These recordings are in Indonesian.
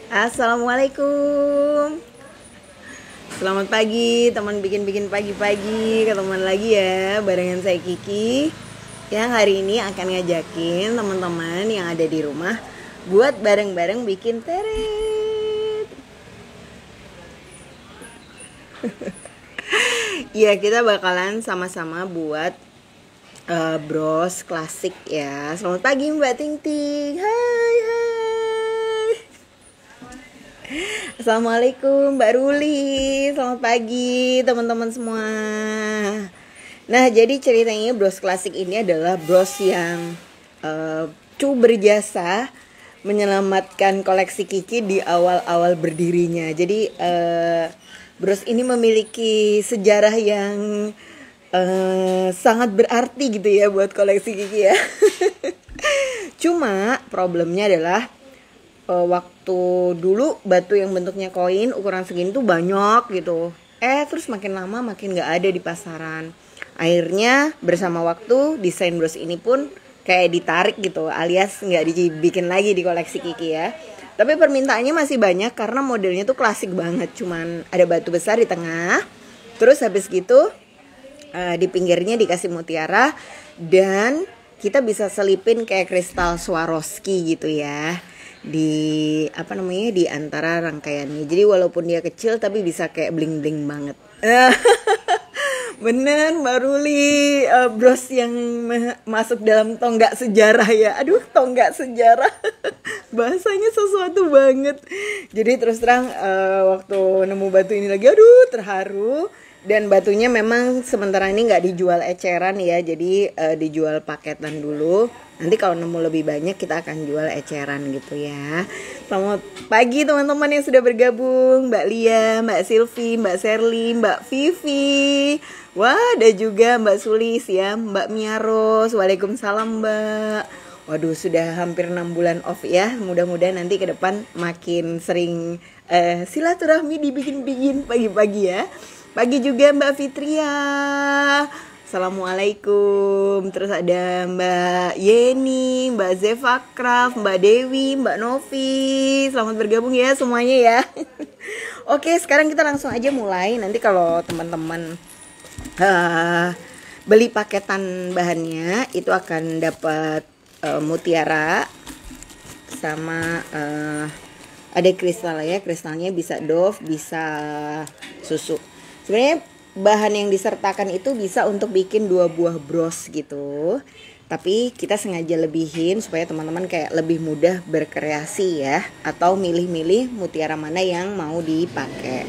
Assalamualaikum. Selamat pagi teman bikin-bikin pagi-pagi. Ketemuan lagi ya barengan saya Kiki, yang hari ini akan ngajakin teman-teman yang ada di rumah buat bareng-bareng bikin teret. Iya, kita bakalan sama-sama buat bros klasik ya. Selamat pagi Mbak Ting Ting. Hai hai. Assalamualaikum Mbak Ruli. Selamat pagi teman-teman semua. Nah, jadi ceritanya bros klasik ini adalah bros yang berjasa menyelamatkan koleksi Kiki di awal-awal berdirinya. Jadi bros ini memiliki sejarah yang sangat berarti gitu ya buat koleksi Kiki ya. Cuma problemnya adalah waktu dulu batu yang bentuknya koin ukuran segini tuh banyak gitu. Terus makin lama makin gak ada di pasaran. Akhirnya bersama waktu desain bros ini pun kayak ditarik gitu, alias gak dibikin lagi di koleksi Kiki ya. Tapi permintaannya masih banyak karena modelnya tuh klasik banget. Cuman ada batu besar di tengah, terus habis gitu di pinggirnya dikasih mutiara, dan kita bisa selipin kayak kristal Swarovski gitu ya di di antara rangkaiannya. Jadi walaupun dia kecil tapi bisa kayak bling bling banget. Bener Mbak Ruli, bros yang masuk dalam tonggak sejarah ya. Aduh, tonggak sejarah. Bahasanya sesuatu banget. Jadi terus terang waktu nemu batu ini lagi, aduh terharu. Dan batunya memang sementara ini nggak dijual eceran ya, jadi dijual paketan dulu. Nanti kalau nemu lebih banyak kita akan jual eceran gitu ya. Selamat pagi teman-teman yang sudah bergabung. Mbak Lia, Mbak Silvi, Mbak Serly, Mbak Vivi. Wah, ada juga Mbak Sulis ya, Mbak Miaros. Waalaikumsalam Mbak. Waduh, sudah hampir 6 bulan off ya. Mudah-mudahan nanti ke depan makin sering silaturahmi dibikin-bikin pagi-pagi ya. Pagi juga Mbak Fitria. Assalamualaikum. Terus ada Mbak Yeni, Mbak Zefakraf, Mbak Dewi, Mbak Novi. Selamat bergabung ya semuanya ya. Oke, sekarang kita langsung aja mulai. Nanti kalau teman-teman beli paketan bahannya itu akan dapat mutiara sama ada kristal ya. Kristalnya bisa Dove, bisa susu. Sebenarnya bahan yang disertakan itu bisa untuk bikin 2 buah bros gitu. Tapi kita sengaja lebihin supaya teman-teman kayak lebih mudah berkreasi ya, atau milih-milih mutiara mana yang mau dipakai.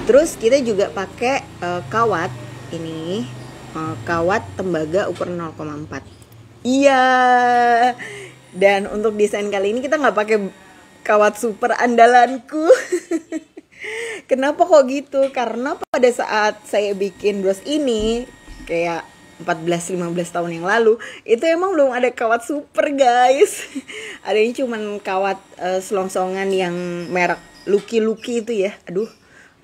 Terus kita juga pakai kawat ini, kawat tembaga ukuran 0,4. Iya. Dan untuk desain kali ini kita nggak pakai kawat super andalanku. Kenapa kok gitu? Karena pada saat saya bikin bros ini kayak 14-15 tahun yang lalu, itu emang belum ada kawat super guys. Adanya cuman kawat selongsongan yang merek Lucky itu ya. Aduh,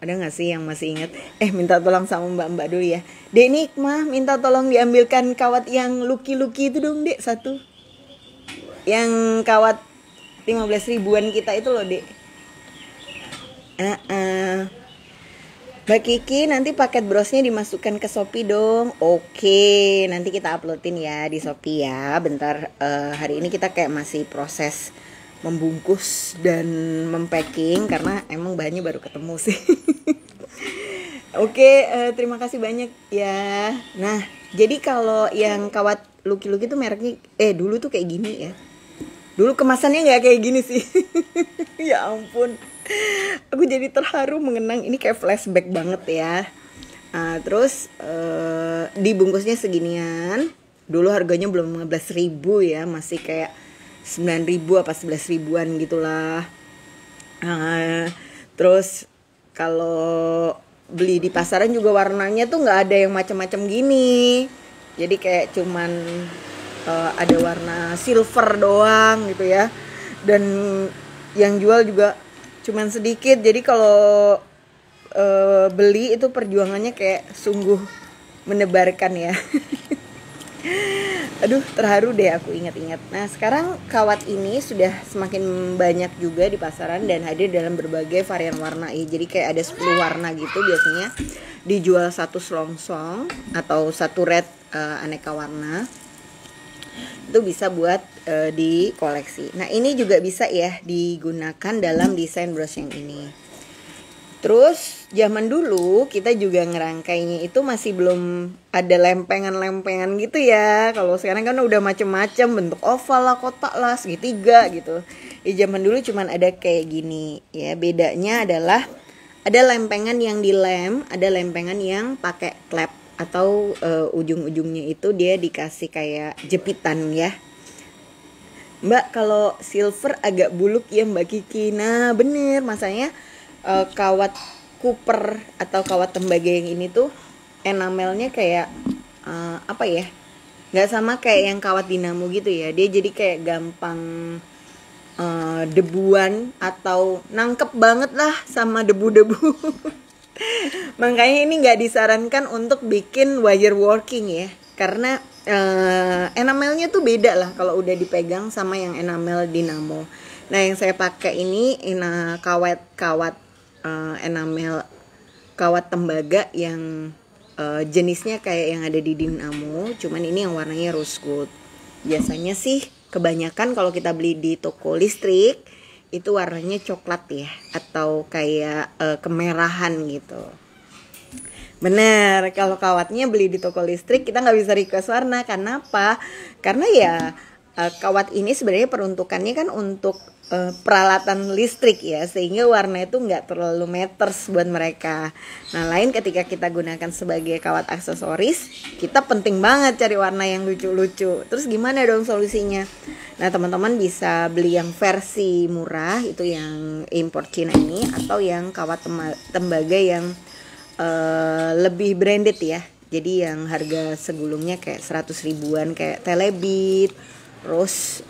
ada gak sih yang masih ingat? Minta tolong sama mbak-mbak dulu ya. Dek Nikmah, minta tolong diambilkan kawat yang Lucky itu dong dek, satu. Yang kawat 15 ribuan kita itu loh dek. Mbak Kiki, nanti paket brosnya dimasukkan ke Shopee dong. Oke, nanti kita uploadin ya di Shopee ya. Bentar, hari ini kita kayak masih proses membungkus dan mempacking karena emang bahannya baru ketemu sih. Oke, terima kasih banyak ya. Nah, jadi kalau yang kawat Lucky itu mereknya dulu tuh kayak gini ya. Dulu kemasannya nggak kayak gini sih. Ya ampun, aku jadi terharu mengenang, ini kayak flashback banget ya. Terus dibungkusnya seginian. Dulu harganya belum 15.000 ya, masih kayak 9.000 apa 11 ribuan gitulah. Terus kalau beli di pasaran juga warnanya tuh nggak ada yang macam-macam gini. Jadi kayak cuman ada warna silver doang gitu ya. Dan yang jual juga cuman sedikit. Jadi kalau beli itu perjuangannya kayak sungguh menebarkan ya. Aduh, terharu deh aku ingat-ingat. Nah, sekarang kawat ini sudah semakin banyak juga di pasaran dan hadir dalam berbagai varian warna. Jadi kayak ada 10 warna gitu biasanya dijual satu selongsong atau satu red aneka warna. Itu bisa buat di koleksi. Nah, ini juga bisa ya digunakan dalam desain brush yang ini. Terus zaman dulu kita juga ngerangkainya itu masih belum ada lempengan-lempengan gitu ya. Kalau sekarang kan udah macem-macem, bentuk oval lah, kotak lah, segitiga gitu. Di zaman dulu cuman ada kayak gini ya. Bedanya adalah ada lempengan yang dilem, ada lempengan yang pakai klep atau ujung-ujungnya itu dia dikasih kayak jepitan ya. Mbak, kalau silver agak buluk ya Mbak Kiki. Nah bener, masanya kawat Cooper atau kawat tembaga yang ini tuh enamelnya kayak apa ya, nggak sama kayak yang kawat dinamo gitu ya. Dia jadi kayak gampang debuan atau nangkep banget lah sama debu-debu. Makanya ini nggak disarankan untuk bikin wire working ya, karena enamelnya tuh beda lah kalau udah dipegang sama yang enamel dinamo. Nah yang saya pakai ini kawat enamel kawat tembaga yang jenisnya kayak yang ada di dinamo, cuman ini yang warnanya rose gold. Biasanya sih kebanyakan kalau kita beli di toko listrik itu warnanya coklat ya, atau kayak kemerahan gitu. Bener, kalau kawatnya beli di toko listrik kita nggak bisa request warna. Kenapa? Karena ya kawat ini sebenarnya peruntukannya kan untuk peralatan listrik ya, sehingga warna itu nggak terlalu matters buat mereka. Nah lain ketika kita gunakan sebagai kawat aksesoris, kita penting banget cari warna yang lucu-lucu. Terus gimana dong solusinya? Nah teman-teman bisa beli yang versi murah, itu yang import Cina ini, atau yang kawat tembaga yang lebih branded ya. Jadi yang harga segulungnya kayak 100 ribuan kayak Telebit, terus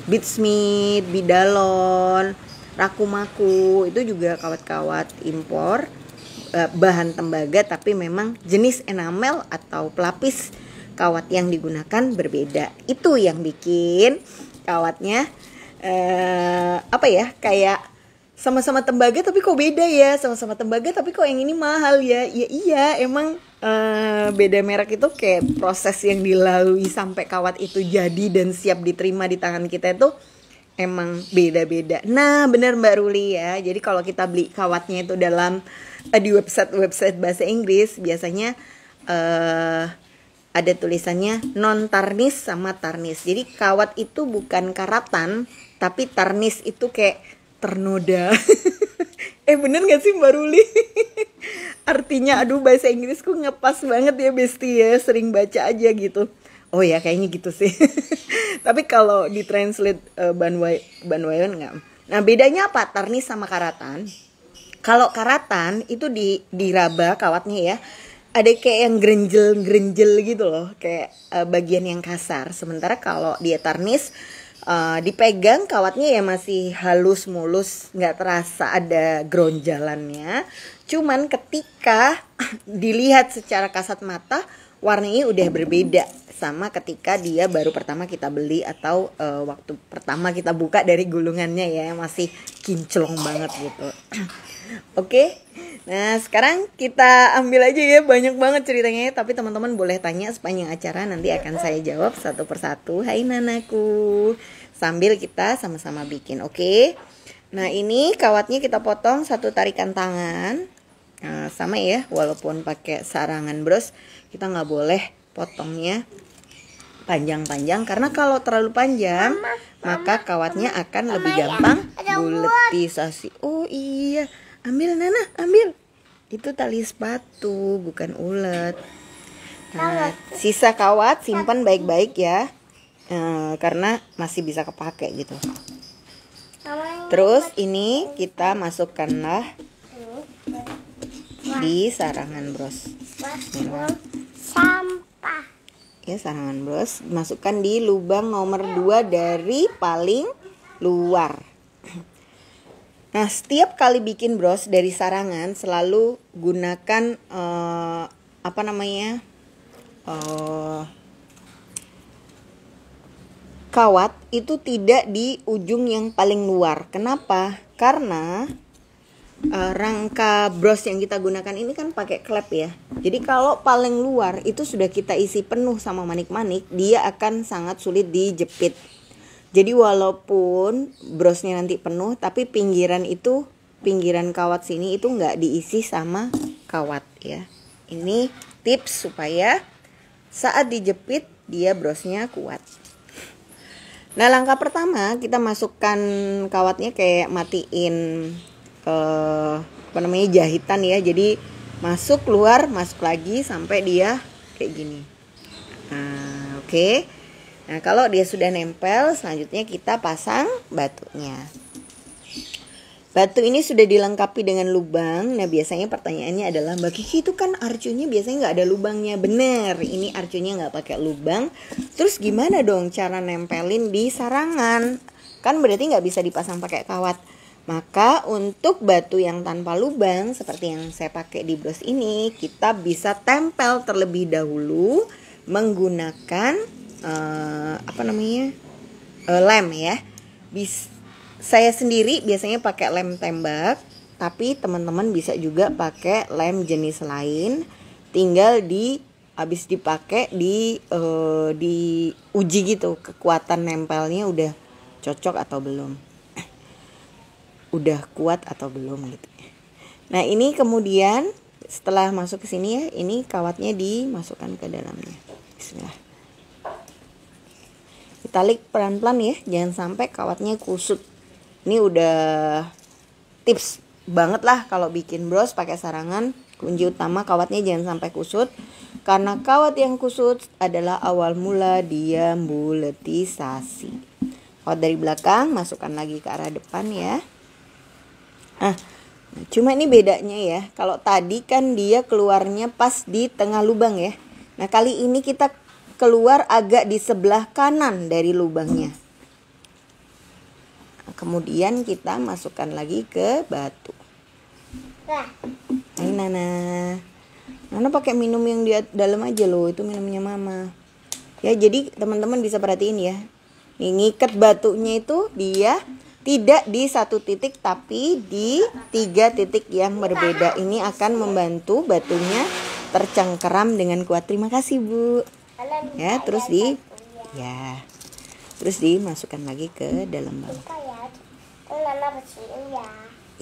Beat Smith, Bidalon, Rakumaku, itu juga kawat-kawat impor bahan tembaga, tapi memang jenis enamel atau pelapis kawat yang digunakan berbeda. Itu yang bikin kawatnya kayak sama-sama tembaga tapi kok beda ya, sama-sama tembaga tapi kok yang ini mahal ya. Ya iya, emang beda merek itu kayak proses yang dilalui sampai kawat itu jadi dan siap diterima di tangan kita itu emang beda-beda. Nah benar Mbak Ruli ya, jadi kalau kita beli kawatnya itu dalam di website bahasa Inggris biasanya ada tulisannya non tarnis sama tarnis. Jadi kawat itu bukan karatan, tapi tarnis itu kayak ternoda. Bener gak sih Mbak Ruli? Artinya aduh bahasa Inggrisku ngepas banget ya Besti ya, sering baca aja gitu. Oh ya kayaknya gitu sih. Tapi kalau ditranslate bandwagon nggak. Nah bedanya apa tarnis sama karatan? Kalau karatan itu diraba kawatnya ya, ada kayak yang grenjel gitu loh, kayak bagian yang kasar. Sementara kalau dia tarnis dipegang kawatnya ya masih halus mulus, nggak terasa ada gronjalannya. Cuman ketika dilihat secara kasat mata warnanya udah berbeda sama ketika dia baru pertama kita beli atau waktu pertama kita buka dari gulungannya ya, masih kinclong banget gitu. Oke. Nah sekarang kita ambil aja ya, banyak banget ceritanya, tapi teman-teman boleh tanya sepanjang acara, nanti akan saya jawab satu persatu. Hai nanaku, sambil kita sama-sama bikin, oke? Nah ini kawatnya kita potong satu tarikan tangan. Nah, sama ya, walaupun pakai sarangan bros, kita nggak boleh potongnya panjang-panjang, karena kalau terlalu panjang maka kawatnya akan lebih gampang buletisasi. Oh iya, ambil Nana, ambil. Itu tali sepatu, bukan ulet. Nah, sisa kawat simpan baik-baik ya, karena masih bisa kepake gitu. Terus ini kita masukkanlah di sarangan bros. Sampah. Ya sarangan bros, masukkan di lubang nomor 2 dari paling luar. Nah setiap kali bikin bros dari sarangan selalu gunakan kawat itu tidak di ujung yang paling luar. Kenapa? Karena rangka bros yang kita gunakan ini kan pakai klep ya. Jadi kalau paling luar itu sudah kita isi penuh sama manik-manik, dia akan sangat sulit dijepit. Jadi walaupun brosnya nanti penuh, tapi pinggiran kawat sini itu nggak diisi sama kawat ya. Ini tips supaya saat dijepit dia brosnya kuat. Nah, langkah pertama kita masukkan kawatnya kayak matiin jahitan ya. Jadi masuk keluar masuk lagi sampai dia kayak gini. Nah, oke. Nah, kalau dia sudah nempel, selanjutnya kita pasang batunya. Batu ini sudah dilengkapi dengan lubang. Nah, biasanya pertanyaannya adalah, Mbak Kiki itu kan arcunya biasanya nggak ada lubangnya. Bener, ini arcunya nggak pakai lubang. Terus gimana dong cara nempelin di sarangan? Kan berarti nggak bisa dipasang pakai kawat. Maka untuk batu yang tanpa lubang seperti yang saya pakai di bros ini, kita bisa tempel terlebih dahulu menggunakan lem ya. Saya sendiri biasanya pakai lem tembak, tapi teman-teman bisa juga pakai lem jenis lain. Tinggal habis dipakai diuji gitu kekuatan nempelnya udah cocok atau belum. Udah kuat atau belum gitu. Nah, ini kemudian setelah masuk ke sini ya, ini kawatnya dimasukkan ke dalamnya. Bismillah. Ditarik pelan-pelan ya, jangan sampai kawatnya kusut. Ini udah tips banget lah kalau bikin bros pakai sarangan. Kunci utama kawatnya jangan sampai kusut, karena kawat yang kusut adalah awal mula dia buletisasi. Kawat dari belakang masukkan lagi ke arah depan ya. Cuma ini bedanya ya. Kalau tadi kan dia keluarnya pas di tengah lubang ya. Nah, kali ini kita keluar agak di sebelah kanan dari lubangnya. Kemudian kita masukkan lagi ke batu. Ini Nana pakai minum yang di dalam aja loh. Itu minumnya Mama. Ya, jadi teman-teman bisa perhatiin ya. Ini ngikat batunya itu dia tidak di satu titik tapi di 3 titik yang berbeda. Ini akan membantu batunya tercengkeram dengan kuat. Terima kasih, Bu. Ya, terus dimasukkan lagi ke dalam bang.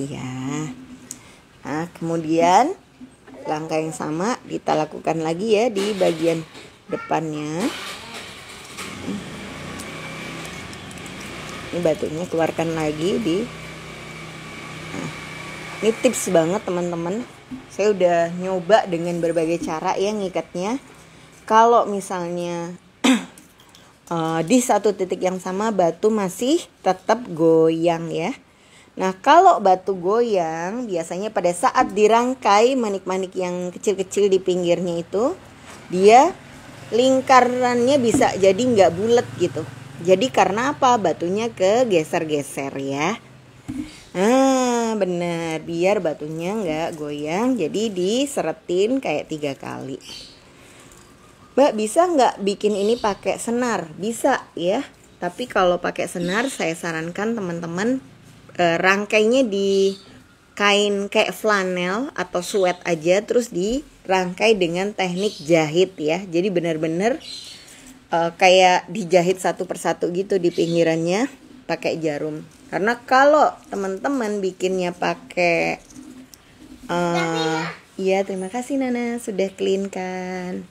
Iya. Nah, kemudian langkah yang sama kita lakukan lagi ya di bagian depannya. Ini batunya keluarkan lagi ini tips banget teman-teman. Saya udah nyoba dengan berbagai cara ya ngikatnya. Kalau misalnya di satu titik yang sama batu masih tetap goyang ya. Nah, kalau batu goyang biasanya pada saat dirangkai manik-manik yang kecil-kecil di pinggirnya itu, dia lingkarannya bisa jadi nggak bulat gitu. Jadi karena apa? Batunya kegeser-geser ya. Nah, benar, biar batunya nggak goyang, jadi diseretin kayak 3 kali. Mbak, bisa nggak bikin ini pakai senar? Bisa ya. Tapi kalau pakai senar, saya sarankan teman-teman rangkainya di kain kayak flanel atau sweat aja, terus dirangkai dengan teknik jahit ya. Jadi benar-benar kayak dijahit satu persatu gitu di pinggirannya pakai jarum. Karena kalau teman-teman bikinnya pakai iya, terima kasih Nana sudah clean kan.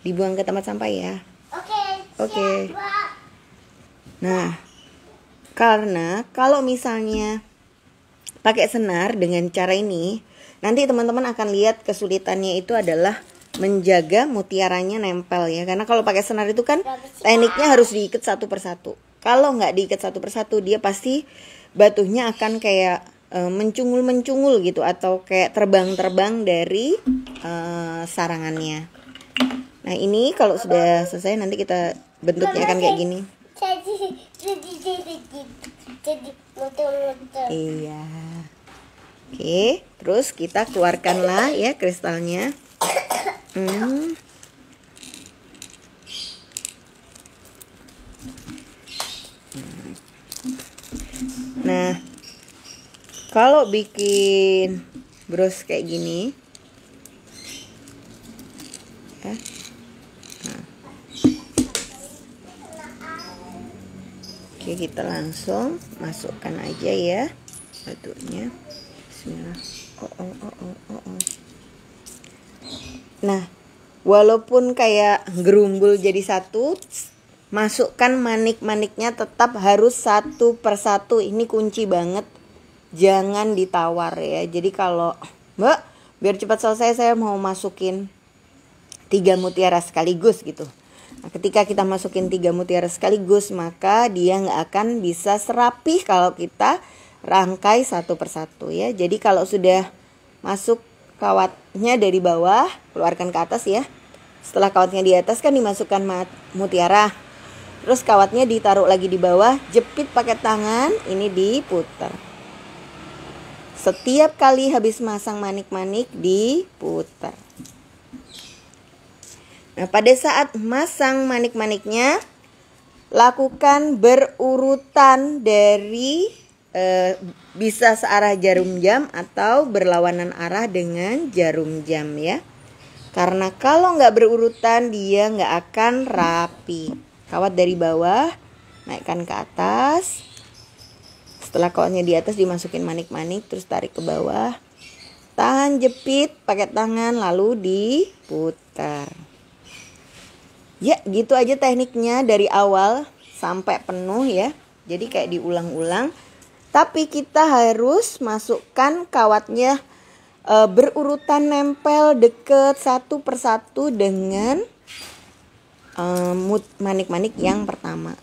Dibuang ke tempat sampah ya. Oke. Nah, karena kalau misalnya pakai senar dengan cara ini, nanti teman-teman akan lihat kesulitannya itu adalah menjaga mutiaranya nempel ya. Karena kalau pakai senar itu kan tekniknya harus diikat satu persatu. Kalau nggak diikat satu persatu, dia pasti batunya akan kayak mencungul-mencungul gitu, atau kayak terbang-terbang dari sarangannya. Nah, ini kalau sudah selesai nanti kita bentuknya akan kayak gini. Iya. Oke, terus kita keluarkanlah ya kristalnya. Nah, kalau bikin bros kayak gini ya. Nah. Oke, kita langsung masukkan aja ya batunya. Bismillah. Nah, walaupun kayak gerumbul jadi satu, masukkan manik-maniknya tetap harus satu persatu. Ini kunci banget. Jangan ditawar ya. Jadi kalau Mbak, biar cepat selesai saya mau masukin 3 mutiara sekaligus gitu. Nah, ketika kita masukin 3 mutiara sekaligus, maka dia nggak akan bisa serapih kalau kita rangkai satu persatu ya. Jadi kalau sudah masuk kawatnya dari bawah, keluarkan ke atas ya. Setelah kawatnya di atas kan dimasukkan mutiara. Terus kawatnya ditaruh lagi di bawah, jepit pakai tangan, ini diputar. Setiap kali habis masang manik-manik diputar. Nah, pada saat masang manik-maniknya, lakukan berurutan dari bisa searah jarum jam atau berlawanan arah dengan jarum jam ya. Karena kalau nggak berurutan dia nggak akan rapi. Kawat dari bawah, naikkan ke atas. Setelah kawatnya di atas dimasukin manik-manik, terus tarik ke bawah. Tahan jepit pakai tangan lalu diputar. Ya, gitu aja tekniknya dari awal sampai penuh ya. Jadi kayak diulang-ulang. Tapi kita harus masukkan kawatnya berurutan nempel deket satu persatu dengan manik-manik yang pertama.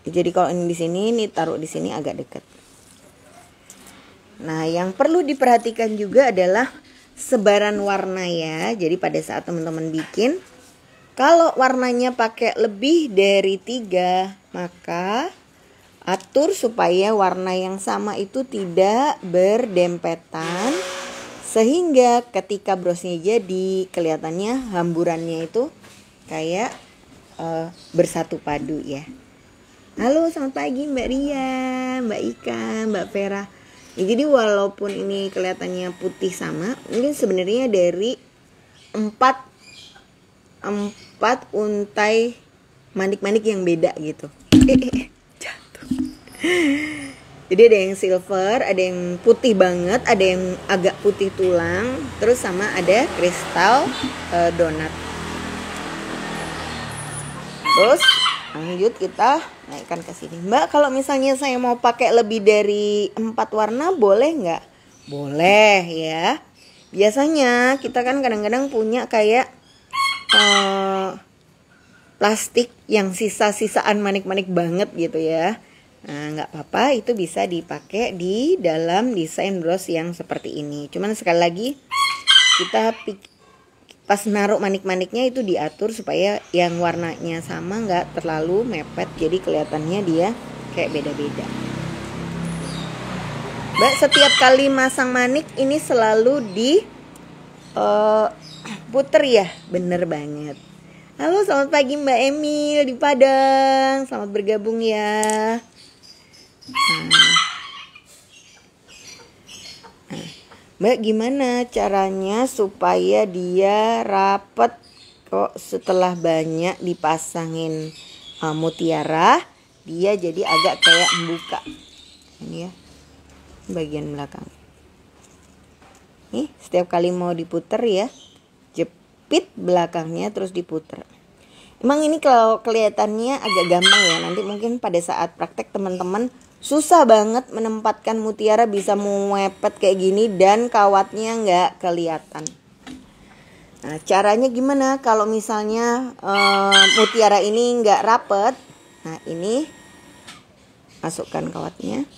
Jadi kalau ini di sini, ini taruh di sini agak dekat. Nah, yang perlu diperhatikan juga adalah sebaran warna ya. Jadi pada saat teman-teman bikin, kalau warnanya pakai lebih dari 3, maka atur supaya warna yang sama itu tidak berdempetan. Sehingga ketika brosnya jadi, kelihatannya hamburannya itu kayak bersatu padu ya. Halo, selamat pagi Mbak Ria, Mbak Ika, Mbak Vera. Ya, jadi walaupun ini kelihatannya putih sama, ini sebenarnya dari 4 untai manik-manik yang beda gitu. Jatuh. Jadi ada yang silver, ada yang putih banget, ada yang agak putih tulang, terus sama ada kristal donat. Terus lanjut kita naikkan ke sini. Mbak, kalau misalnya saya mau pakai lebih dari 4 warna boleh nggak? Boleh ya. Biasanya kita kan kadang-kadang punya kayak plastik yang sisa-sisaan manik-manik banget gitu ya. Nah, nggak apa-apa, itu bisa dipakai di dalam desain bros yang seperti ini. Cuman sekali lagi kita pas naruh manik-maniknya itu diatur supaya yang warnanya sama, nggak terlalu mepet, jadi kelihatannya dia kayak beda-beda. Mbak, setiap kali masang manik ini selalu di puter ya, bener banget. Halo, selamat pagi Mbak Emil di Padang, selamat bergabung ya. Mbak, gimana caranya supaya dia rapet kok setelah banyak dipasangin mutiara, dia jadi agak kayak membuka. Ini ya, bagian belakang. Nih, setiap kali mau diputer ya, jepit belakangnya terus diputer. Emang ini kalau kelihatannya agak gampang ya, nanti mungkin pada saat praktek teman-teman susah banget menempatkan mutiara bisa mepet kayak gini dan kawatnya nggak kelihatan. Nah, caranya gimana kalau misalnya mutiara ini nggak rapet? Nah, ini masukkan kawatnya.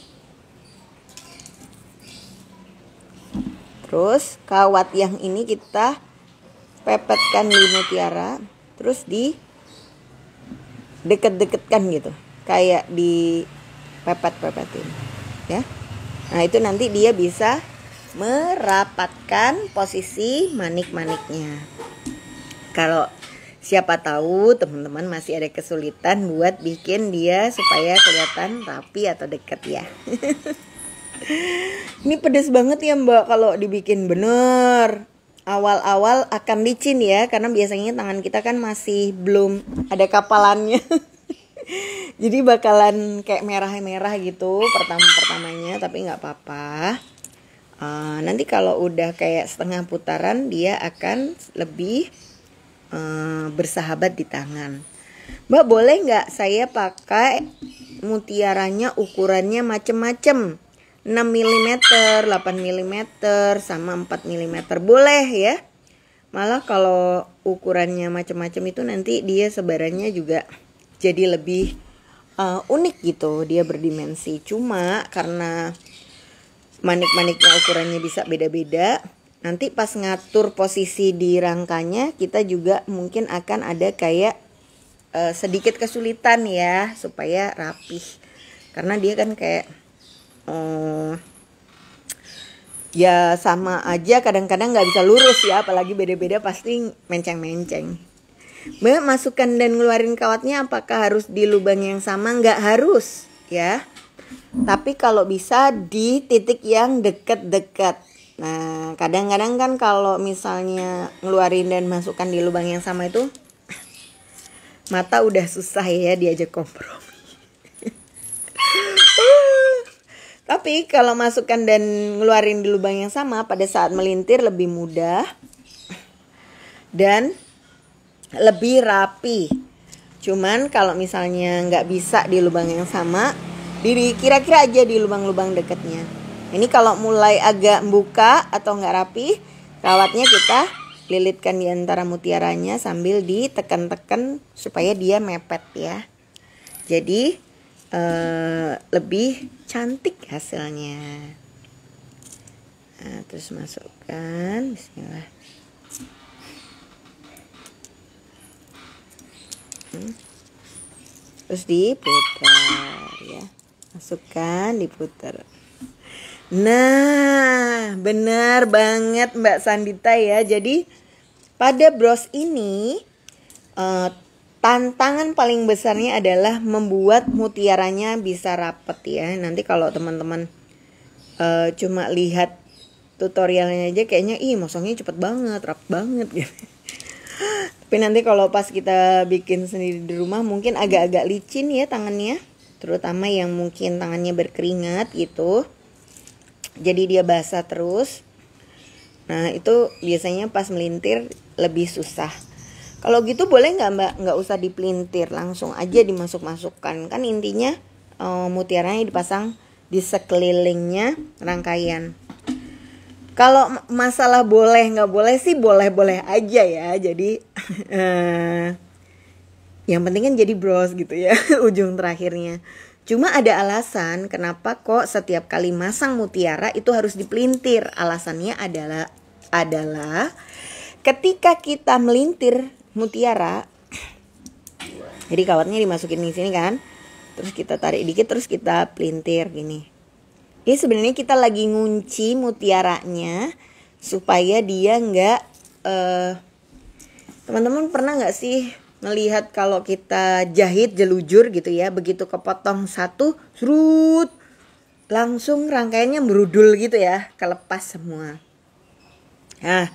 Terus kawat yang ini kita pepetkan di mutiara, terus di deket-deketkan gitu, kayak di pepet-pepetin ya. Nah, itu nanti dia bisa merapatkan posisi manik-maniknya. Kalau Siapa tahu teman-teman masih ada kesulitan buat bikin dia supaya kelihatan rapi atau deket ya. Ini pedes banget ya Mbak kalau dibikin bener. Awal-awal akan licin ya, karena biasanya tangan kita kan masih belum ada kapalannya. Jadi bakalan kayak merah-merah gitu pertama-pertamanya, tapi nggak apa-apa. Nanti kalau udah kayak setengah putaran dia akan lebih bersahabat di tangan. Mbak, boleh nggak saya pakai mutiaranya ukurannya macem-macem, 6 mm, 8 mm, sama 4 mm, boleh ya. Malah kalau ukurannya macem-macem itu nanti dia sebarannya juga jadi lebih unik gitu, dia berdimensi. Cuma karena manik-maniknya ukurannya bisa beda-beda, nanti pas ngatur posisi di rangkanya kita juga mungkin akan ada kayak sedikit kesulitan ya supaya rapih. Karena dia kan kayak ya sama aja kadang-kadang nggak bisa lurus ya, apalagi beda-beda pasti menceng-menceng. Mbak, masukkan dan ngeluarin kawatnya apakah harus di lubang yang sama? Nggak harus ya. Tapi kalau bisa di titik yang deket-deket. Nah, kadang-kadang kan kalau misalnya ngeluarin dan masukkan di lubang yang sama itu mata udah susah ya diajak kompromi. Tapi kalau masukkan dan ngeluarin di lubang yang sama, pada saat melintir lebih mudah dan lebih rapi. Cuman kalau misalnya nggak bisa di lubang yang sama, kira-kira aja di lubang-lubang dekatnya. Ini kalau mulai agak buka atau nggak rapi, kawatnya kita lilitkan di antara mutiaranya sambil ditekan-tekan supaya dia mepet ya. Jadi lebih cantik hasilnya. Nah, terus masukkan, bismillah. Terus diputar ya. Masukkan, diputar. Nah, benar banget Mbak Sandita ya. Jadi pada bros ini tantangan paling besarnya adalah membuat mutiaranya bisa rapet ya. Nanti kalau teman-teman cuma lihat tutorialnya aja kayaknya mosongnya cepet banget, rapet banget gitu. Tapi nanti kalau pas kita bikin sendiri di rumah mungkin agak-agak licin ya tangannya, terutama yang mungkin tangannya berkeringat gitu. Jadi dia basah terus. Nah, itu biasanya pas melintir lebih susah. Kalau gitu boleh nggak Mbak? Nggak usah dipelintir, langsung aja dimasuk-masukkan. Kan intinya mutiaranya dipasang di sekelilingnya rangkaian. Kalau masalah boleh nggak boleh sih boleh-boleh aja ya. Jadi yang penting kan jadi bros gitu ya ujung terakhirnya. Cuma ada alasan kenapa kok setiap kali masang mutiara itu harus dipelintir. Alasannya adalah ketika kita melintir mutiara, jadi kawatnya dimasukin di sini kan, terus kita tarik dikit, terus kita pelintir gini. Ini sebenarnya kita lagi ngunci mutiaranya supaya dia nggak. Teman-teman pernah nggak sih ngelihat kalau kita jahit jelujur gitu ya, begitu kepotong satu, serut, langsung rangkaiannya berudul gitu ya, kelepas semua. Nah,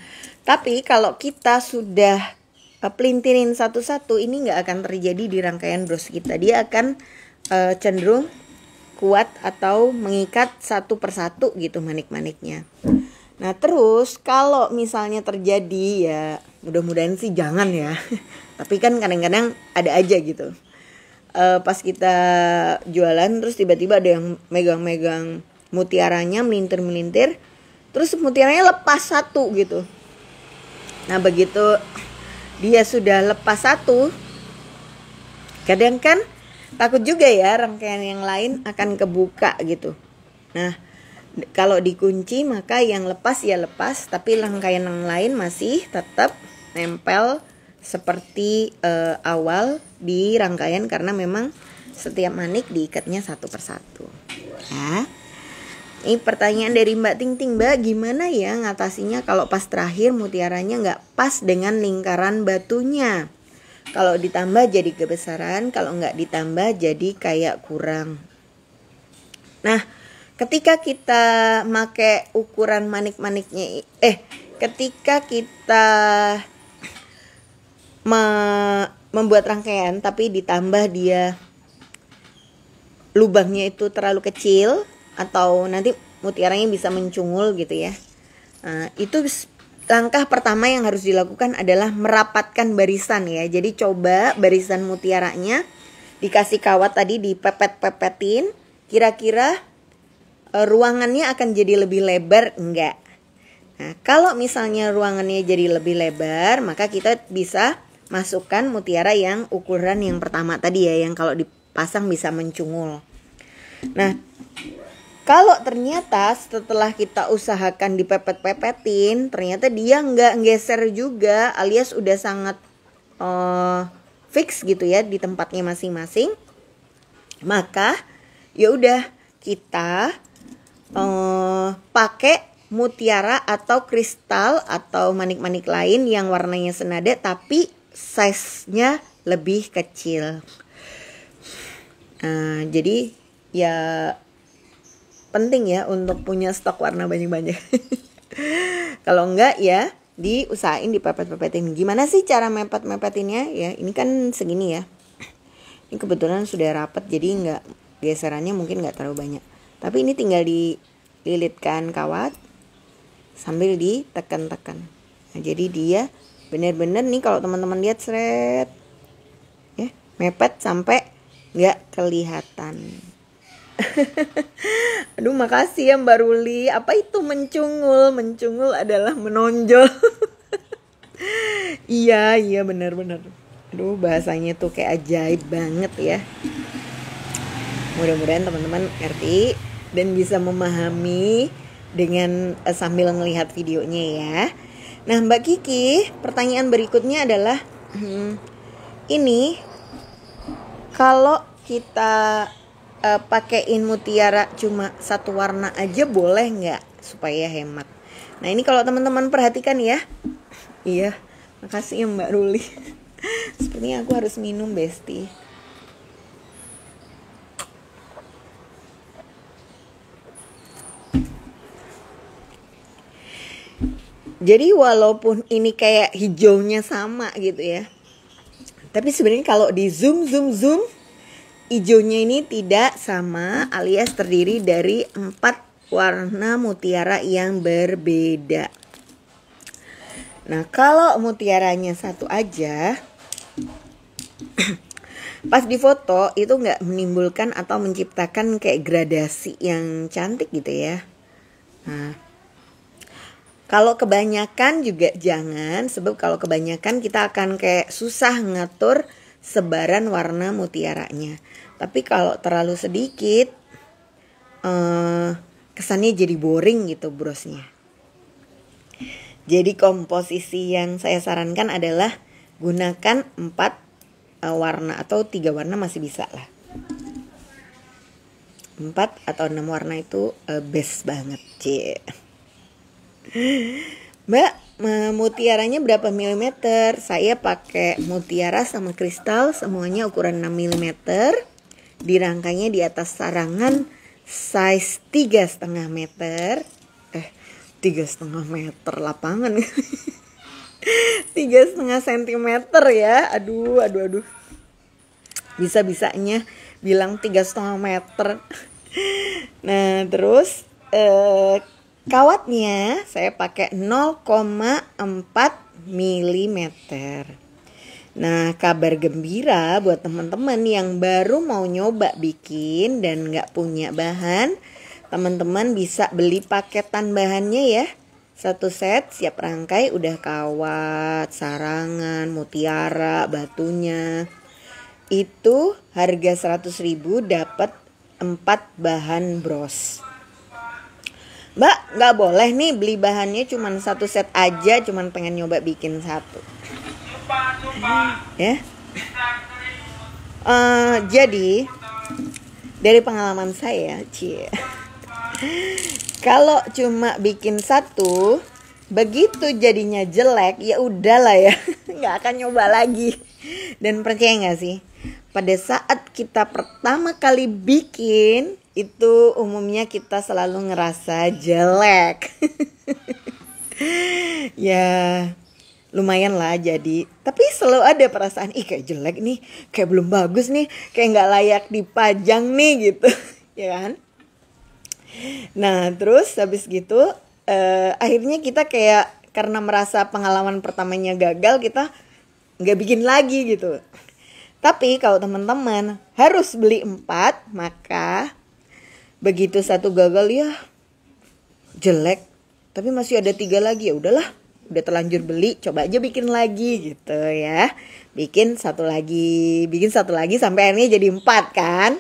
tapi kalau kita sudah pelintirin satu-satu, ini nggak akan terjadi di rangkaian bros kita. Dia akan cenderung kuat atau mengikat satu persatu gitu manik-maniknya. Nah terus kalau misalnya terjadi ya, mudah-mudahan sih jangan ya. Tapi kan kadang-kadang ada aja gitu. Pas kita jualan terus tiba-tiba ada yang megang-megang mutiaranya, melintir-melintir, terus mutiaranya lepas satu gitu. Nah begitu dia sudah lepas satu, kadang kan takut juga ya rangkaian yang lain akan kebuka gitu. Nah kalau dikunci maka yang lepas ya lepas, tapi rangkaian yang lain masih tetap nempel seperti awal di rangkaian, karena memang setiap manik diikatnya satu persatu ya. Ini pertanyaan dari Mbak Ting Ting, Mbak gimana ya ngatasinya kalau pas terakhir mutiaranya nggak pas dengan lingkaran batunya? Kalau ditambah jadi kebesaran, kalau nggak ditambah jadi kayak kurang. Nah, ketika kita make ukuran manik-maniknya, ketika kita membuat rangkaian tapi ditambah dia lubangnya itu terlalu kecil atau nanti mutiaranya bisa mencungul gitu ya. Itu langkah pertama yang harus dilakukan adalah merapatkan barisan ya. Jadi coba barisan mutiaranya dikasih kawat tadi dipepet-pepetin, kira-kira ruangannya akan jadi lebih lebar enggak? Nah, kalau misalnya ruangannya jadi lebih lebar, maka kita bisa masukkan mutiara yang ukuran yang pertama tadi ya, yang kalau dipasang bisa mencungul. Nah, kalau ternyata setelah kita usahakan dipepet-pepetin, ternyata dia nggak geser juga, alias udah sangat fix gitu ya di tempatnya masing-masing, maka ya udah kita pakai mutiara atau kristal atau manik-manik lain yang warnanya senada tapi size-nya lebih kecil. Jadi ya penting ya untuk punya stok warna banyak-banyak. Kalau enggak ya diusahain dipepet-pepetin. Gimana sih cara mepet-mepetinnya ya? Ini kan segini ya. Ini kebetulan sudah rapat jadi enggak, geserannya mungkin enggak terlalu banyak. Tapi ini tinggal dililitkan kawat sambil ditekan-tekan. Nah, jadi dia benar-benar nih kalau teman-teman lihat seret ya, mepet sampai nggak kelihatan. Aduh, makasih ya Mbak Ruli. Apa itu mencungul? Mencungul adalah menonjol. Iya benar-benar. Aduh, bahasanya tuh kayak ajaib banget ya. Mudah-mudahan teman-teman ngerti dan bisa memahami dengan sambil ngelihat videonya ya. Nah, Mbak Kiki, pertanyaan berikutnya adalah ini kalau kita pakein mutiara cuma satu warna aja boleh nggak supaya hemat? Nah, ini kalau teman-teman perhatikan ya. Iya, makasih ya Mbak Ruli. Sepertinya aku harus minum, Besti. Jadi walaupun ini kayak hijaunya sama gitu ya, tapi sebenarnya kalau di zoom, hijaunya ini tidak sama, alias terdiri dari 4 warna mutiara yang berbeda. Nah, kalau mutiaranya satu aja, pas di foto itu nggak menimbulkan atau menciptakan kayak gradasi yang cantik gitu ya. Nah, kalau kebanyakan juga jangan, sebab kalau kebanyakan kita akan kayak susah ngatur sebaran warna mutiaranya. Tapi kalau terlalu sedikit, kesannya jadi boring gitu brosnya. Jadi komposisi yang saya sarankan adalah gunakan 4 warna atau 3 warna masih bisa lah. 4 atau 6 warna itu best banget, Cie. Mbak, mutiaranya berapa milimeter? Saya pakai mutiara sama kristal semuanya ukuran 6 mm. Dirangkainya di atas sarangan size 3,5 meter. 3,5 meter lapangan. 3,5 cm ya. Aduh. Bisa-bisanya bilang 3,5 meter. Nah, terus kawatnya saya pakai 0,4 mm. Nah, kabar gembira buat teman-teman yang baru mau nyoba bikin dan nggak punya bahan, teman-teman bisa beli paketan bahannya ya. 1 set siap rangkai, udah kawat, sarangan, mutiara, batunya. Itu harga 100.000 dapat 4 bahan bros. Mbak, nggak boleh nih beli bahannya cuma 1 set aja, cuma pengen nyoba bikin 1. Ya. Jadi dari pengalaman saya, kalau cuma bikin 1, begitu jadinya jelek, ya udahlah ya, nggak akan nyoba lagi. Dan percaya nggak sih, pada saat kita pertama kali bikin itu umumnya kita selalu ngerasa jelek. Ya lumayan lah jadi, tapi selalu ada perasaan kayak jelek nih, kayak belum bagus nih, kayak nggak layak dipajang nih gitu. Ya kan. Nah terus habis gitu akhirnya kita kayak karena merasa pengalaman pertamanya gagal, kita nggak bikin lagi gitu. Tapi kalau teman-teman harus beli 4, maka begitu satu gagal ya jelek, tapi masih ada 3 lagi, ya udahlah, udah terlanjur beli, coba aja bikin lagi gitu ya. Bikin satu lagi sampai akhirnya jadi 4 kan.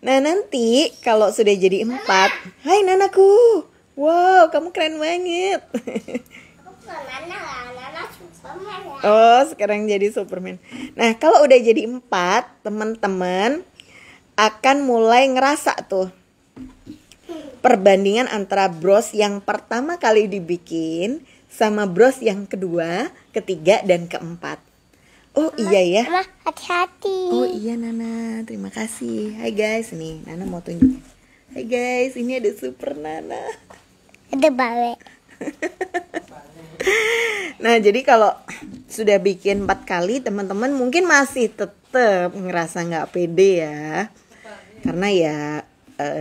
Nah nanti kalau sudah jadi 4, hai Nanaku, wow kamu keren banget. Oh sekarang jadi Superman. Nah kalau udah jadi 4, teman-teman akan mulai ngerasa tuh perbandingan antara bros yang pertama kali dibikin sama bros yang kedua, ketiga, dan keempat. Oh iya ya. Mama, hati-hati. Oh iya Nana, terima kasih. Hai guys, nih Nana mau tunjuk. Hai guys, ini ada Super Nana. Ada bawe. Nah jadi kalau sudah bikin 4 kali, teman-teman mungkin masih tetap ngerasa nggak pede ya, karena ya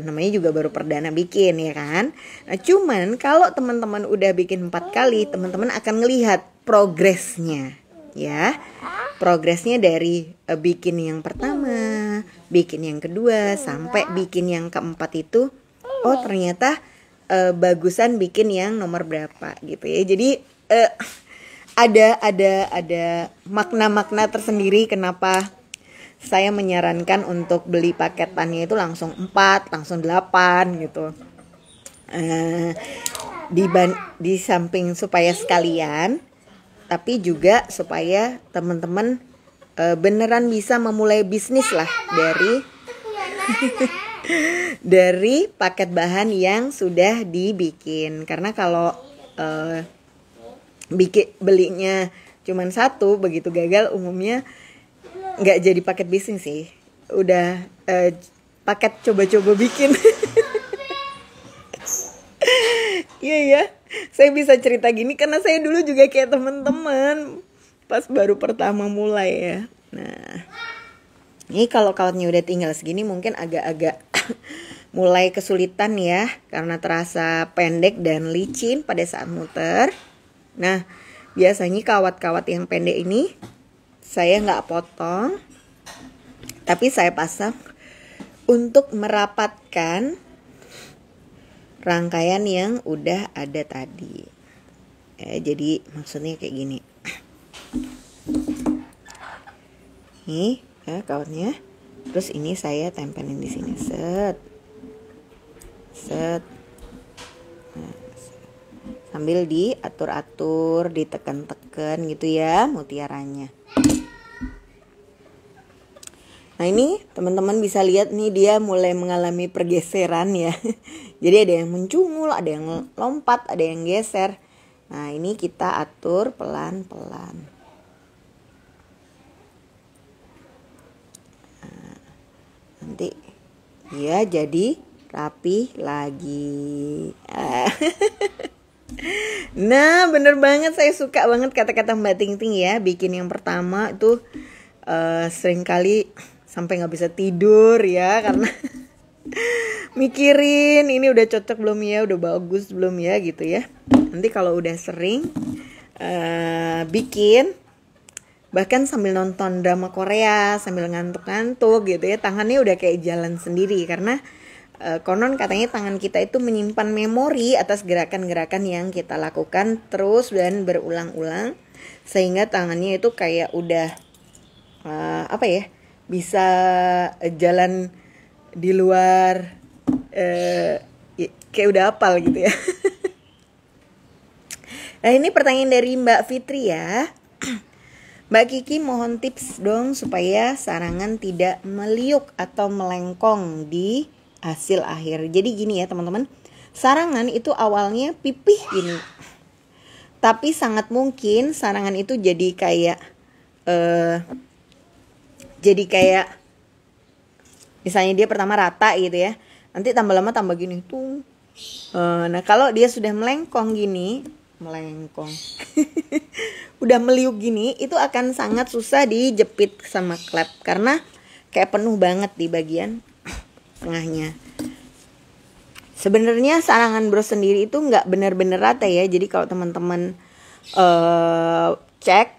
namanya juga baru perdana bikin ya kan. Nah cuman kalau teman-teman udah bikin 4 kali, teman-teman akan ngelihat progresnya ya. Progresnya dari bikin yang pertama, bikin yang kedua, sampai bikin yang keempat itu, oh ternyata bagusan bikin yang nomor berapa gitu ya. Jadi ada makna-makna tersendiri kenapa saya menyarankan untuk beli paketannya itu langsung 4, langsung 8 gitu. Di samping supaya sekalian, tapi juga supaya teman-teman beneran bisa memulai bisnis lah dari paket bahan yang sudah dibikin. Karena kalau belinya cuman 1, begitu gagal umumnya nggak jadi paket bisnis sih, udah paket coba-coba bikin. Iya ya, saya bisa cerita gini karena saya dulu juga kayak teman-teman pas baru pertama mulai ya. Nah ini kalau kautnya udah tinggal segini mungkin agak-agak mulai kesulitan ya, karena terasa pendek dan licin pada saat muter. Nah biasanya kawat-kawat yang pendek ini saya nggak potong, tapi saya pasang untuk merapatkan rangkaian yang udah ada tadi. Jadi maksudnya kayak gini. Nih kawatnya. Terus ini saya tempelin di sini, set. Nah, sambil diatur-atur, ditekan-tekan gitu ya mutiaranya. Nah ini teman-teman bisa lihat nih, dia mulai mengalami pergeseran ya. Jadi ada yang mencungul, ada yang lompat, ada yang geser. Nah ini kita atur pelan-pelan. Nah, nanti ya jadi rapi lagi. Nah bener banget, saya suka banget kata-kata Mbak Ting Ting ya. Bikin yang pertama tuh sering kali sampai nggak bisa tidur ya, karena mikirin ini udah cocok belum ya, udah bagus belum ya gitu ya. Nanti kalau udah sering bikin, bahkan sambil nonton drama Korea sambil ngantuk-ngantuk gitu ya, tangannya udah kayak jalan sendiri, karena konon katanya tangan kita itu menyimpan memori atas gerakan-gerakan yang kita lakukan terus dan berulang-ulang, sehingga tangannya itu kayak udah bisa jalan di luar, kayak udah hafal gitu ya. Nah ini pertanyaan dari Mbak Fitri ya. Mbak Kiki mohon tips dong supaya sarangan tidak meliuk atau melengkong di hasil akhir. Jadi gini ya teman-teman, sarangan itu awalnya pipih gini, tapi sangat mungkin sarangan itu jadi kayak jadi kayak misalnya dia pertama rata gitu ya, nanti tambah lama tambah gini tuh. Nah kalau dia sudah melengkong gini, udah meliuk gini, itu akan sangat susah dijepit sama klep karena kayak penuh banget di bagian tengahnya. Sebenarnya sarangan bros sendiri itu nggak benar-benar rata ya. Jadi kalau teman-teman cek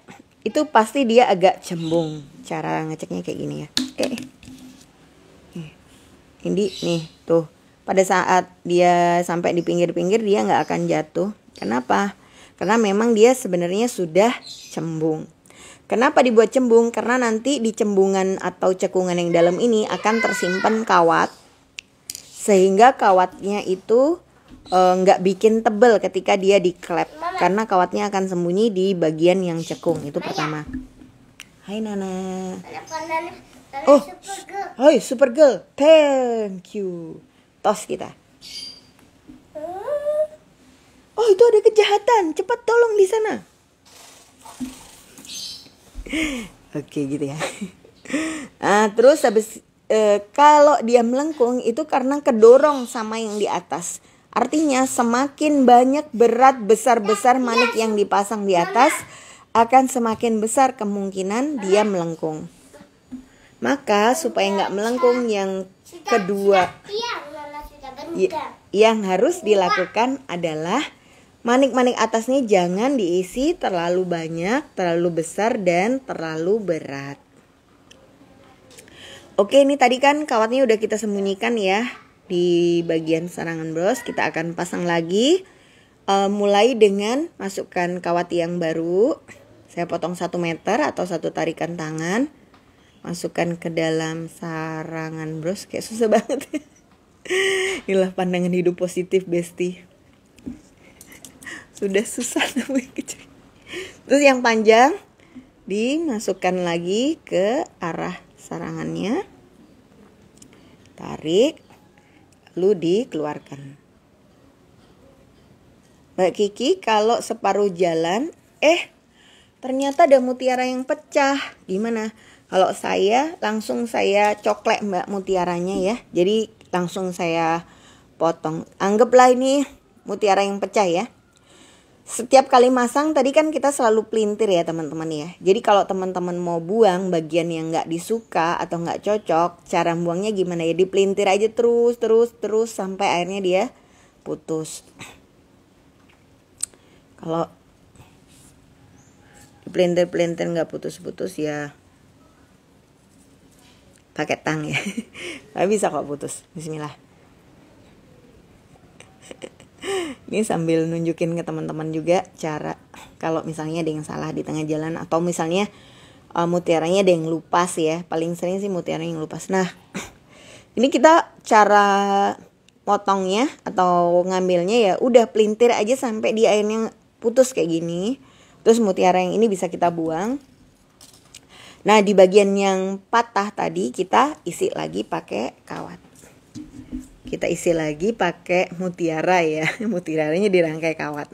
itu pasti dia agak cembung. Cara ngeceknya kayak gini ya. Ini nih tuh. Pada saat dia sampai di pinggir-pinggir dia nggak akan jatuh. Kenapa? Karena memang dia sebenarnya sudah cembung. Kenapa dibuat cembung? Karena nanti di cembungan atau cekungan yang dalam ini akan tersimpan kawat. Sehingga kawatnya itu nggak bikin tebel ketika dia diklep. Karena kawatnya akan sembunyi di bagian yang cekung. Itu pertama. Hai Nana. Oh, hai Supergirl. Thank you. Tos kita. Oh itu ada kejahatan. Cepat tolong di sana. Oke gitu ya. Nah, terus habis kalau dia melengkung itu karena kedorong sama yang di atas. Artinya semakin banyak berat besar-besar manik yang dipasang di atas, akan semakin besar kemungkinan dia melengkung. Maka supaya nggak melengkung, yang kedua yang harus dilakukan adalah manik-manik atasnya jangan diisi terlalu banyak, terlalu besar, dan terlalu berat. Oke, ini tadi kan kawatnya udah kita sembunyikan ya di bagian sarangan bros. Kita akan pasang lagi. Mulai dengan masukkan kawat yang baru. Saya potong 1 meter atau 1 tarikan tangan. Masukkan ke dalam sarangan bros. Kayak susah banget. Inilah pandangan hidup positif Besti. Sudah susah namanya kecil. Terus yang panjang dimasukkan lagi ke arah sarangannya, tarik, lalu dikeluarkan. Mbak Kiki kalau separuh jalan, ternyata ada mutiara yang pecah. Gimana? Kalau saya langsung saya coklek Mbak mutiaranya ya. Jadi langsung saya potong. Anggaplah ini mutiara yang pecah ya. Setiap kali masang tadi kan kita selalu pelintir ya teman-teman ya. Jadi kalau teman-teman mau buang bagian yang nggak disuka atau nggak cocok, cara buangnya gimana ya? Dipelintir aja terus sampai akhirnya dia putus. Kalau dipelintir nggak putus-putus ya pakai tang ya. Tapi bisa kok putus. Bismillah. Ini sambil nunjukin ke teman-teman juga cara kalau misalnya ada yang salah di tengah jalan atau misalnya mutiaranya ada yang lupas ya. Paling sering sih mutiara yang lupas. Nah, ini kita cara potongnya atau ngambilnya ya udah pelintir aja sampai di airnya putus kayak gini. Terus mutiara yang ini bisa kita buang. Nah, di bagian yang patah tadi kita isi lagi pakai kawat. Kita isi lagi pakai mutiara ya. Mutiaranya dirangkai kawat.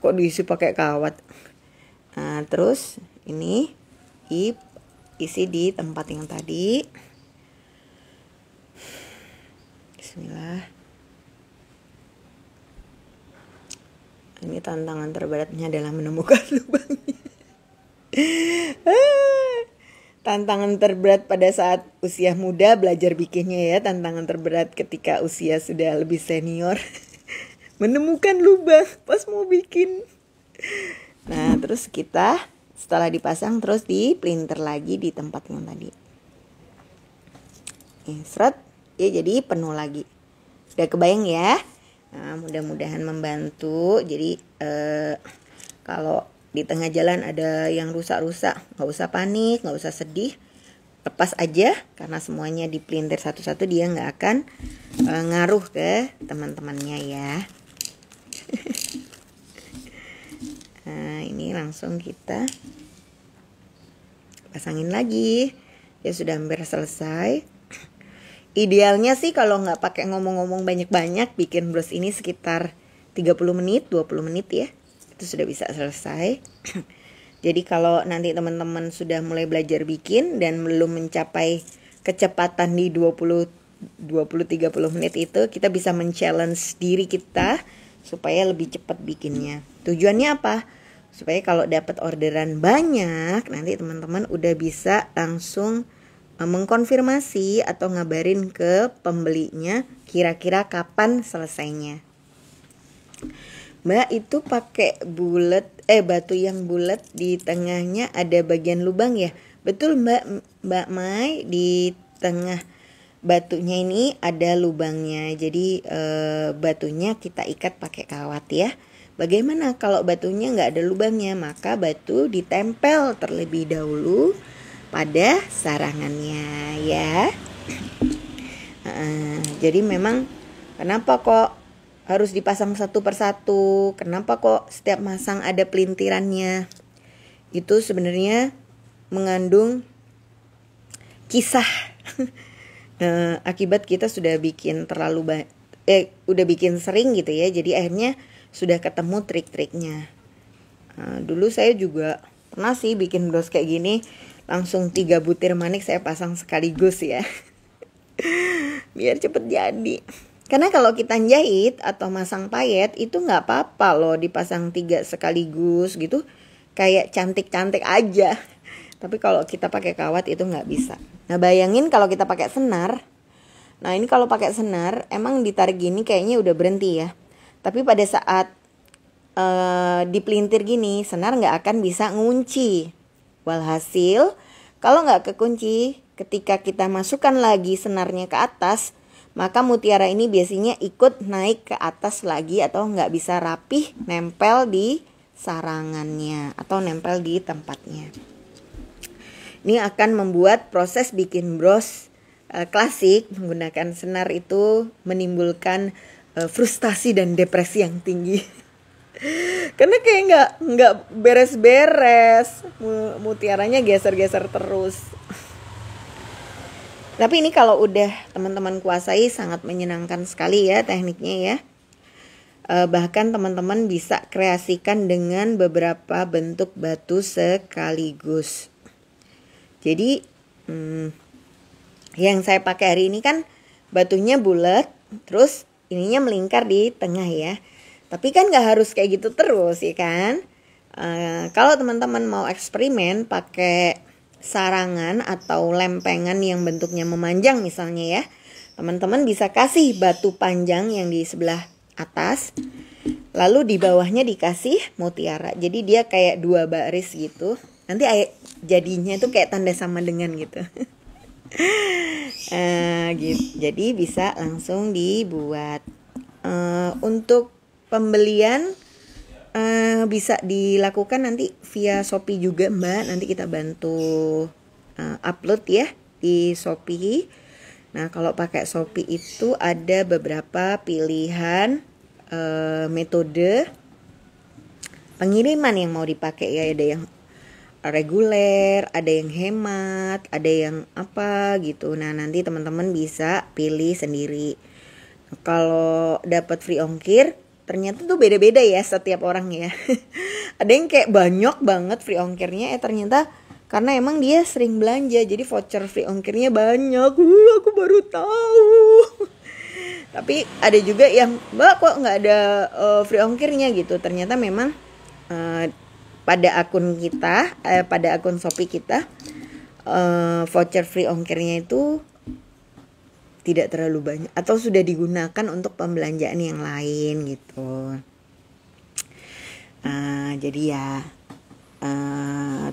Kok diisi pakai kawat? Nah, terus ini isi di tempat yang tadi. Bismillah. Ini tantangan terberatnya adalah menemukan lubangnya. Tantangan terberat pada saat usia muda belajar bikinnya ya. Tantangan terberat ketika usia sudah lebih senior. Menemukan lubang pas mau bikin. Nah terus kita setelah dipasang terus dipelintir lagi di tempat yang tadi. Seret ya jadi penuh lagi. Udah kebayang ya. Nah mudah-mudahan membantu. Jadi kalau di tengah jalan ada yang rusak-rusak, nggak usah panik, nggak usah sedih, lepas aja karena semuanya dipelintir satu-satu, dia nggak akan ngaruh ke teman-temannya ya. Nah ini langsung kita pasangin lagi, ya sudah hampir selesai. Idealnya sih kalau nggak pakai ngomong-ngomong banyak-banyak, bikin bros ini sekitar 30 menit, 20 menit ya. Itu sudah bisa selesai. Jadi kalau nanti teman-teman sudah mulai belajar bikin dan belum mencapai kecepatan di 20-30 menit itu, kita bisa men-challenge diri kita supaya lebih cepat bikinnya. Tujuannya apa? Supaya kalau dapat orderan banyak, nanti teman-teman udah bisa langsung mengkonfirmasi atau ngabarin ke pembelinya kira-kira kapan selesainya. Mbak, itu pakai batu yang bulat di tengahnya ada bagian lubang ya? Betul Mbak Mai, di tengah batunya ini ada lubangnya. Jadi batunya kita ikat pakai kawat ya. Bagaimana kalau batunya nggak ada lubangnya? Maka batu ditempel terlebih dahulu pada sarangannya ya. Jadi memang kenapa kok harus dipasang satu persatu? Kenapa kok setiap masang ada pelintirannya? Itu sebenarnya mengandung kisah. Akibat kita sudah bikin udah bikin sering gitu ya. Jadi akhirnya sudah ketemu trik-triknya. Dulu saya juga pernah sih bikin bros kayak gini. Langsung 3 butir manik saya pasang sekaligus ya. Biar cepet jadi. Karena kalau kita jahit atau masang payet itu nggak apa-apa loh dipasang 3 sekaligus gitu, kayak cantik-cantik aja. Tapi kalau kita pakai kawat itu nggak bisa. Nah bayangin kalau kita pakai senar. Nah ini kalau pakai senar emang ditarik gini kayaknya udah berhenti ya. Tapi pada saat dipelintir gini, senar nggak akan bisa ngunci. Walhasil kalau nggak kekunci, ketika kita masukkan lagi senarnya ke atas, maka mutiara ini biasanya ikut naik ke atas lagi atau nggak bisa rapih nempel di sarangannya atau nempel di tempatnya. Ini akan membuat proses bikin bros klasik menggunakan senar itu menimbulkan frustasi dan depresi yang tinggi. Karena kayak nggak beres-beres, mutiaranya geser-geser terus. Tapi ini kalau udah teman-teman kuasai sangat menyenangkan sekali ya tekniknya ya. Bahkan teman-teman bisa kreasikan dengan beberapa bentuk batu sekaligus. Jadi yang saya pakai hari ini kan batunya bulat, terus ininya melingkar di tengah ya. Tapi kan gak harus kayak gitu terus ya kan. Kalau teman-teman mau eksperimen pakai sarangan atau lempengan yang bentuknya memanjang misalnya ya, teman-teman bisa kasih batu panjang yang di sebelah atas, lalu di bawahnya dikasih mutiara. Jadi dia kayak 2 baris gitu. Nanti jadinya itu kayak tanda sama dengan gitu. Gitu. Jadi bisa langsung dibuat. Untuk pembelian bisa dilakukan nanti via Shopee juga Mbak. Nanti kita bantu upload ya di Shopee. Nah kalau pakai Shopee itu ada beberapa pilihan metode pengiriman yang mau dipakai ya. Ada yang reguler, ada yang hemat, ada yang apa gitu. Nah nanti teman-teman bisa pilih sendiri. Kalau dapat free ongkir ternyata tuh beda-beda ya setiap orang ya. Ada yang kayak banyak banget free ongkirnya, ternyata karena emang dia sering belanja jadi voucher free ongkirnya banyak. Aku baru tahu. Tapi ada juga yang Mbak kok nggak ada free ongkirnya gitu. Ternyata memang pada akun kita, pada akun Shopee kita voucher free ongkirnya itu tidak terlalu banyak atau sudah digunakan untuk pembelanjaan yang lain gitu. Jadi ya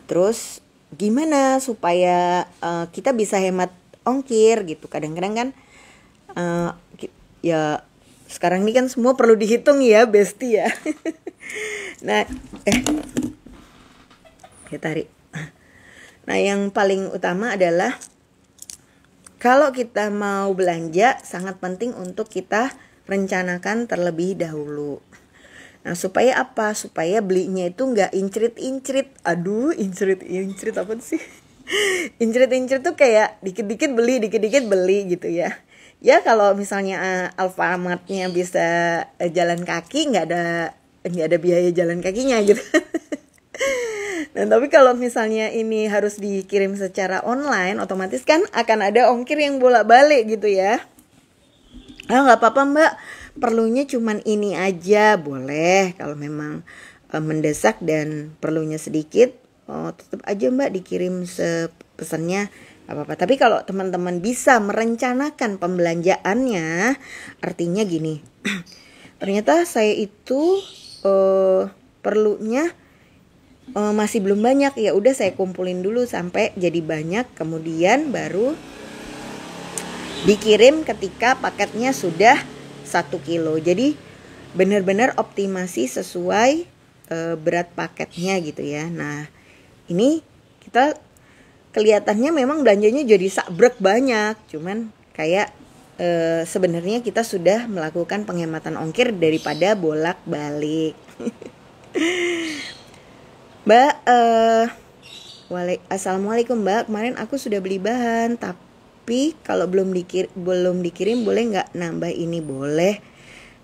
terus gimana supaya kita bisa hemat ongkir gitu. Kadang-kadang kan ya sekarang ini kan semua perlu dihitung ya Besti ya. Nah ya tarik. Nah yang paling utama adalah kalau kita mau belanja, sangat penting untuk kita rencanakan terlebih dahulu. Nah, supaya apa? Supaya belinya itu nggak incrit-incrit. Aduh, incrit apa sih? Incrit-incrit tuh kayak dikit-dikit beli gitu ya. Ya kalau misalnya Alfamartnya bisa jalan kaki, nggak ada biaya jalan kakinya gitu. Nah, tapi kalau misalnya ini harus dikirim secara online, otomatis kan akan ada ongkir yang bolak-balik gitu ya. Nggak apa-apa mbak, perlunya cuman ini aja, boleh. Kalau memang mendesak dan perlunya sedikit, tetap aja mbak dikirim pesannya, nggak apa-apa. Tapi kalau teman-teman bisa merencanakan pembelanjaannya, artinya gini, ternyata saya itu perlunya masih belum banyak, ya udah saya kumpulin dulu sampai jadi banyak, kemudian baru dikirim ketika paketnya sudah 1 kilo. Jadi benar-benar optimasi sesuai berat paketnya gitu ya. Nah ini kita kelihatannya memang belanjanya jadi sabrek banyak, cuman kayak sebenarnya kita sudah melakukan penghematan ongkir daripada bolak-balik. Mbak, Assalamualaikum mbak, kemarin aku sudah beli bahan, tapi kalau belum dikirim boleh nggak nambah ini? Boleh.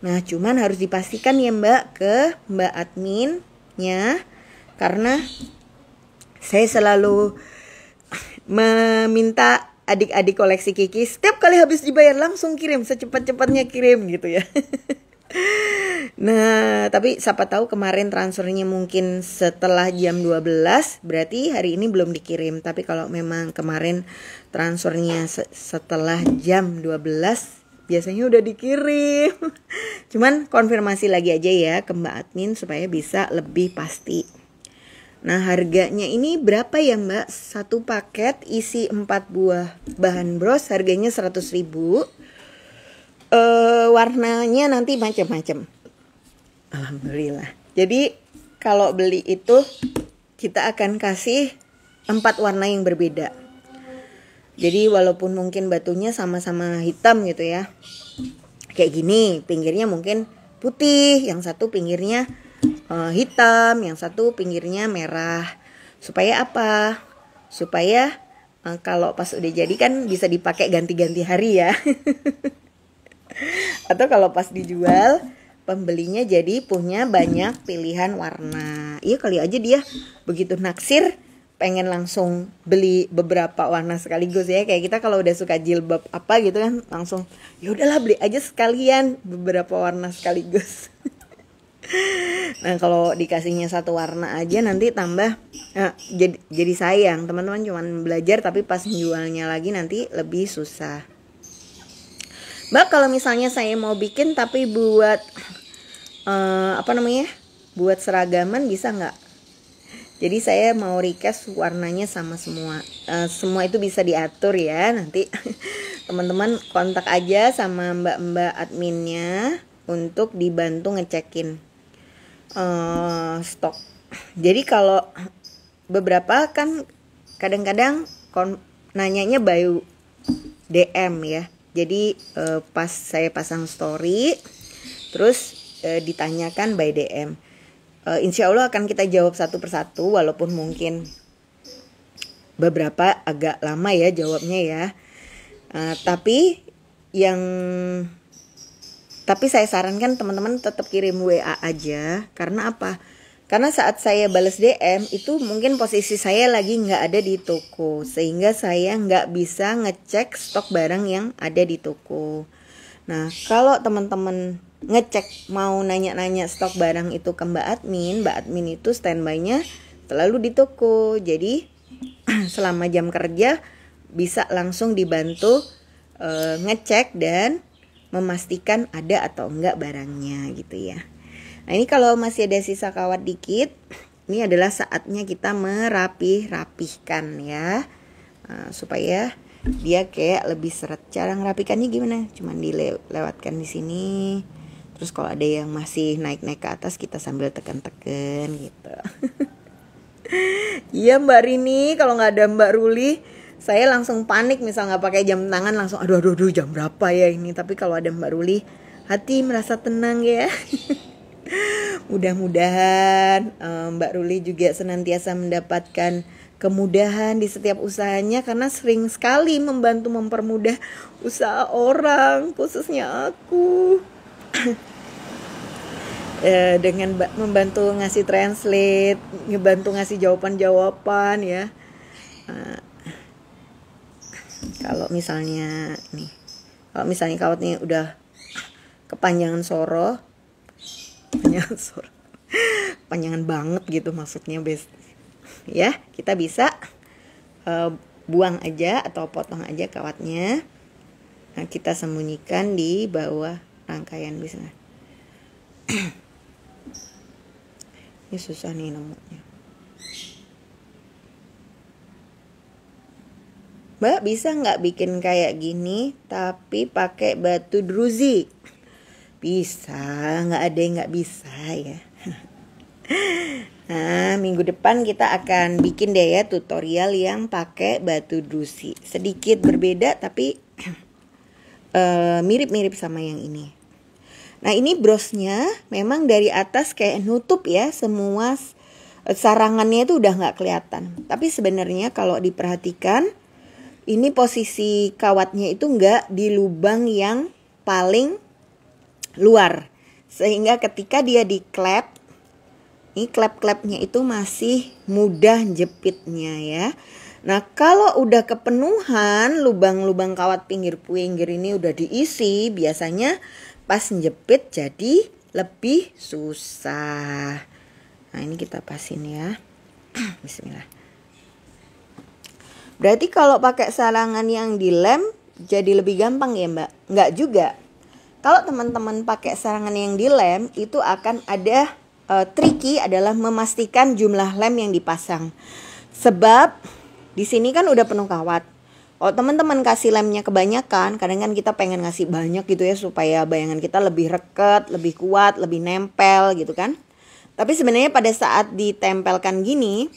Nah cuman harus dipastikan ya mbak ke mbak adminnya, karena saya selalu meminta adik-adik koleksi Kiki setiap kali habis dibayar langsung kirim, secepat-cepatnya kirim gitu ya. Nah tapi siapa tahu kemarin transfernya mungkin setelah jam 12, berarti hari ini belum dikirim. Tapi kalau memang kemarin transfernya setelah jam 12, biasanya udah dikirim. Cuman konfirmasi lagi aja ya ke mbak admin supaya bisa lebih pasti. Nah harganya ini berapa ya mbak? Satu paket isi 4 buah bahan bros, harganya 100.000. Warnanya nanti macam-macam. Alhamdulillah. Jadi kalau beli itu kita akan kasih 4 warna yang berbeda. Jadi walaupun mungkin batunya sama-sama hitam gitu ya, kayak gini, pinggirnya mungkin putih, yang satu pinggirnya hitam, yang satu pinggirnya merah. Supaya apa? Supaya kalau pas udah jadi kan bisa dipakai ganti-ganti hari ya. Atau kalau pas dijual, pembelinya jadi punya banyak pilihan warna. Iya kali aja dia begitu naksir pengen langsung beli beberapa warna sekaligus ya. Kayak kita kalau udah suka jilbab apa gitu kan, langsung ya udahlah beli aja sekalian beberapa warna sekaligus. Nah kalau dikasihnya satu warna aja nanti tambah jadi sayang. Teman-teman cuman belajar tapi pas menjualnya lagi nanti lebih susah. Mbak kalau misalnya saya mau bikin tapi buat buat seragaman bisa nggak? Jadi saya mau request warnanya sama semua. Semua itu bisa diatur ya. Nanti teman-teman kontak aja sama mbak-mbak adminnya untuk dibantu ngecekin stok. Jadi kalau beberapa kan kadang-kadang nanyanya by DM ya. Jadi pas saya pasang story terus ditanyakan by DM, insya Allah akan kita jawab satu persatu, walaupun mungkin beberapa agak lama ya jawabnya ya. Tapi saya sarankan teman-teman tetap kirim WA aja. Karena apa? Karena saat saya balas DM itu mungkin posisi saya lagi nggak ada di toko, sehingga saya nggak bisa ngecek stok barang yang ada di toko. Nah kalau teman-teman ngecek mau nanya-nanya stok barang itu ke mbak admin itu standby-nya selalu di toko. Jadi selama jam kerja bisa langsung dibantu ngecek dan memastikan ada atau enggak barangnya gitu ya. Nah ini kalau masih ada sisa kawat dikit, ini adalah saatnya kita merapihkan ya, supaya dia kayak lebih seret. Cara ngerapikannya gimana? Cuman dilewatkan di sini. Terus kalau ada yang masih naik-naik ke atas, kita sambil tekan-tekan gitu. Iya Mbak Rini, kalau nggak ada Mbak Ruli, saya langsung panik. Misal nggak pakai jam tangan, langsung aduh jam berapa ya ini. Tapi kalau ada Mbak Ruli, hati merasa tenang ya. Mudah-mudahan Mbak Ruli juga senantiasa mendapatkan kemudahan di setiap usahanya, karena sering sekali membantu mempermudah usaha orang, khususnya aku. dengan membantu ngasih translate, ngebantu ngasih jawaban-jawaban ya. Kalau misalnya kawatnya udah kepanjangan soro, panjangan banget gitu maksudnya, ya kita bisa buang aja atau potong aja kawatnya. Nah, kita sembunyikan di bawah rangkaian bisnya. Ini susah nih nemunya. Mbak, bisa nggak bikin kayak gini tapi pakai batu druzy? Bisa, nggak ada yang nggak bisa ya. Nah, minggu depan kita akan bikin deh ya tutorial yang pakai batu druzy. Sedikit berbeda tapi mirip-mirip sama yang ini. Nah, ini brosnya memang dari atas kayak nutup ya, semua sarangannya itu udah nggak kelihatan. Tapi sebenarnya kalau diperhatikan, ini posisi kawatnya itu nggak di lubang yang paling luar. Sehingga ketika dia diklep, ini klep-klepnya itu masih mudah jepitnya ya. Nah, kalau udah kepenuhan lubang-lubang kawat pinggir-pinggir ini udah diisi, biasanya pas jepit jadi lebih susah. Nah, ini kita pasin ya. Bismillah. Berarti kalau pakai sarangan yang dilem jadi lebih gampang ya Mbak? Enggak juga. Kalau teman-teman pakai sarangan yang dilem itu akan ada tricky adalah memastikan jumlah lem yang dipasang. Sebab di sini kan udah penuh kawat. Kalau teman-teman kasih lemnya kebanyakan, kadang kan kita pengen ngasih banyak gitu ya supaya bayangan kita lebih reket, lebih kuat, lebih nempel gitu kan. Tapi sebenarnya pada saat ditempelkan gini,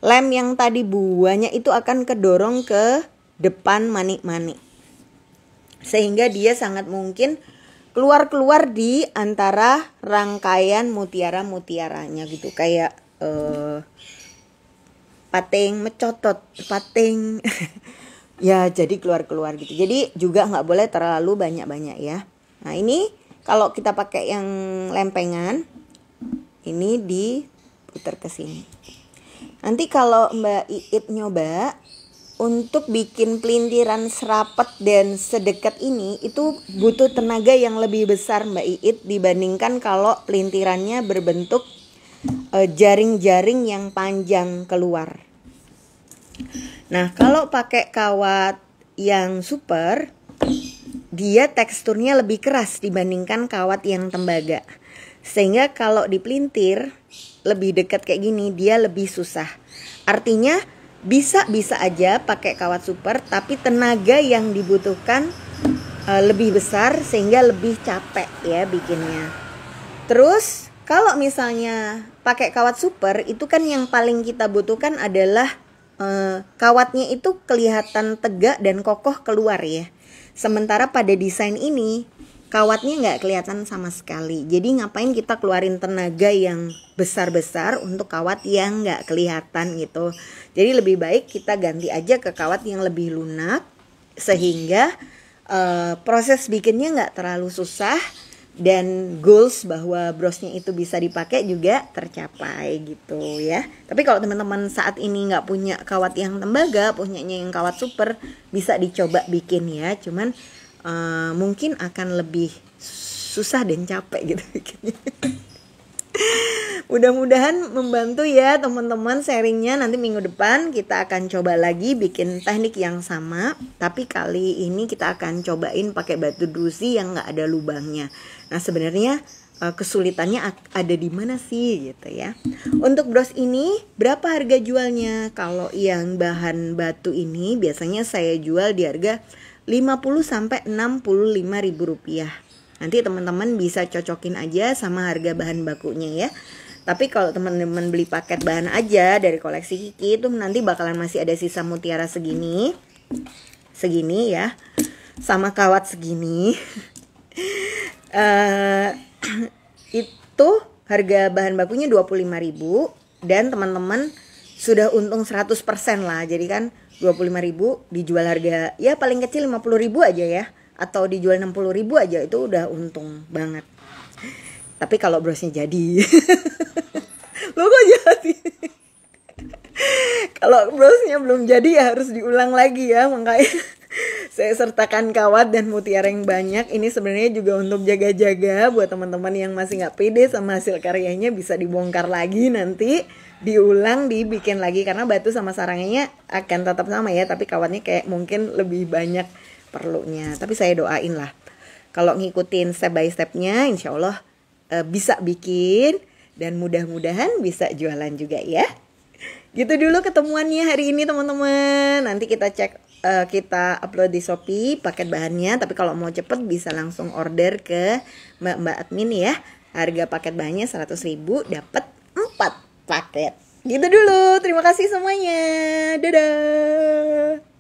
lem yang tadi buahnya itu akan kedorong ke depan manik-manik. Sehingga dia sangat mungkin keluar-keluar di antara rangkaian mutiara-mutiaranya gitu. Kayak pating mecotot, pating ya jadi keluar-keluar gitu. Jadi juga nggak boleh terlalu banyak-banyak ya. Nah, ini kalau kita pakai yang lempengan, ini diputar ke sini. Nanti kalau Mbak Iit nyoba untuk bikin pelintiran serapat dan sedekat ini, itu butuh tenaga yang lebih besar Mbak Iit dibandingkan kalau pelintirannya berbentuk jaring-jaring yang panjang keluar. Nah, kalau pakai kawat yang super, dia teksturnya lebih keras dibandingkan kawat yang tembaga. Sehingga kalau dipelintir lebih dekat kayak gini, dia lebih susah. Artinya bisa aja pakai kawat super, tapi tenaga yang dibutuhkan lebih besar sehingga lebih capek ya bikinnya. Terus kalau misalnya pakai kawat super, itu kan yang paling kita butuhkan adalah kawatnya itu kelihatan tegak dan kokoh keluar ya. Sementara pada desain ini kawatnya nggak kelihatan sama sekali. Jadi ngapain kita keluarin tenaga yang besar-besar untuk kawat yang nggak kelihatan gitu. Jadi lebih baik kita ganti aja ke kawat yang lebih lunak, sehingga proses bikinnya nggak terlalu susah dan goals bahwa brosnya itu bisa dipakai juga tercapai gitu ya. Tapi kalau teman-teman saat ini nggak punya kawat yang tembaga, punyanya yang kawat super, bisa dicoba bikin ya. Cuman mungkin akan lebih susah dan capek gitu bikinnya. Mudah-mudahan membantu ya teman-teman sharingnya. Nanti minggu depan kita akan coba lagi bikin teknik yang sama, tapi kali ini kita akan cobain pakai batu druzy yang nggak ada lubangnya. Nah, sebenarnya kesulitannya ada di mana sih gitu ya. Untuk bros ini berapa harga jualnya? Kalau yang bahan batu ini biasanya saya jual di harga 50 sampai 65 ribu rupiah. Nanti teman-teman bisa cocokin aja sama harga bahan bakunya ya. Tapi kalau teman-teman beli paket bahan aja dari koleksi Kiki, itu nanti bakalan masih ada sisa mutiara segini ya, sama kawat segini. Itu harga bahan bakunya 25.000 dan teman-teman sudah untung 100% lah. Jadi kan 25.000 dijual harga ya paling kecil 50.000 aja ya. atau dijual 60.000 aja itu udah untung banget. Tapi kalau brosnya jadi lo kok jahat ini? Kalau brosnya belum jadi ya harus diulang lagi ya. Makanya saya sertakan kawat dan mutiara yang banyak. Ini sebenarnya juga untuk jaga-jaga buat teman-teman yang masih nggak pede sama hasil karyanya, bisa dibongkar lagi nanti, diulang, dibikin lagi, karena batu sama sarangnya akan tetap sama ya, tapi kawatnya kayak mungkin lebih banyak perlunya. Tapi saya doain lah kalau ngikutin step by stepnya, insya Allah bisa bikin dan mudah-mudahan bisa jualan juga ya. Gitu dulu ketemuannya hari ini teman-teman. Nanti kita cek, kita upload di Shopee paket bahannya. Tapi kalau mau cepet bisa langsung order ke mbak-mbak admin ya. Harga paket bahannya 100.000, dapat 4 paket. Gitu dulu. Terima kasih semuanya. Dadah.